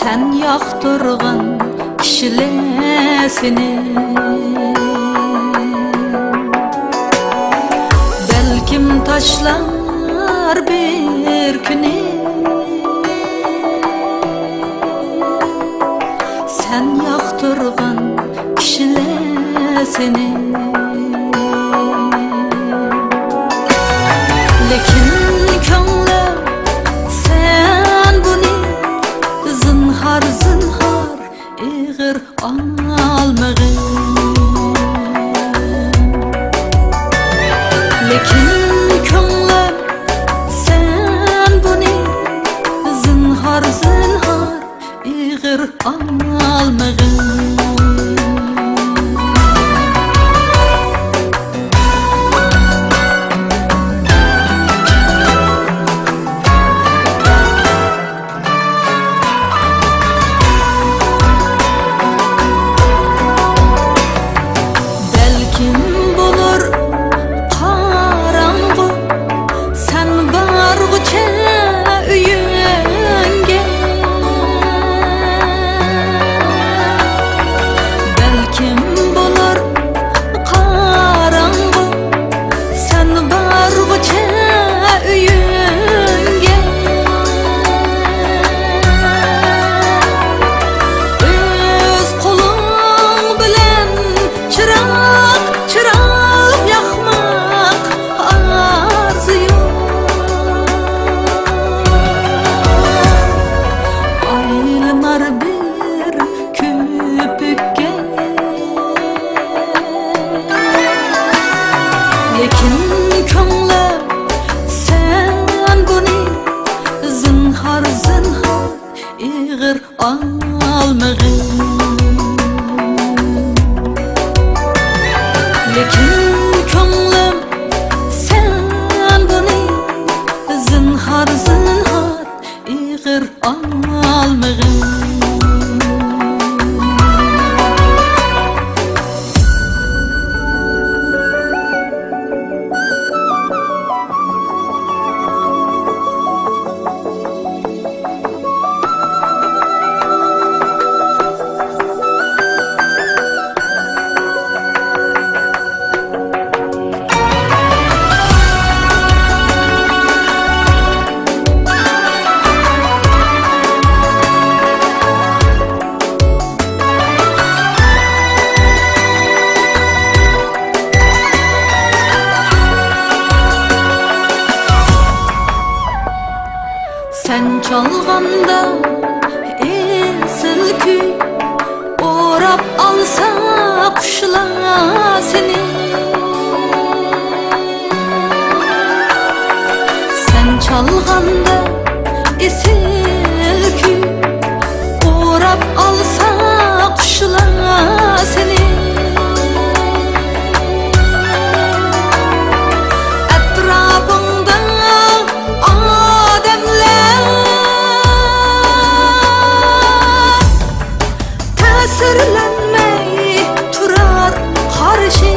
Sen yaktırgan kişilesini. Belkim taşlar bir günü. Sen yaktırgan kişilesini. Lekin könglim sen bunu zinhar zinhar ig'ir almag'in. Lekin könglim sen bunu zinhar zinhar ig'ir almag'in. Lekin könglim sen bunu zinhar zinhar ig'ir almag'in. Lekin könglim sen bunu zinhar zinhar ig'ir almag'in. Sen çalganda esil kuy orap alsa kuşlar seni. Sen çalganda esil kuy orap alsa kuşlar seni. Etrafında tesirlenmey turar karşı.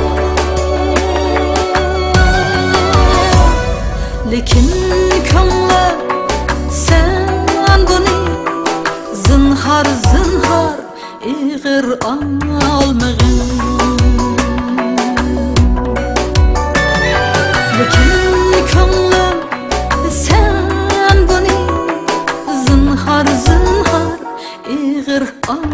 Lekin könglim sen bunu zinhar zinhar ig'ir almag'in. Lekin könglim sen bunu zinhar zinhar ig'ir almag'in.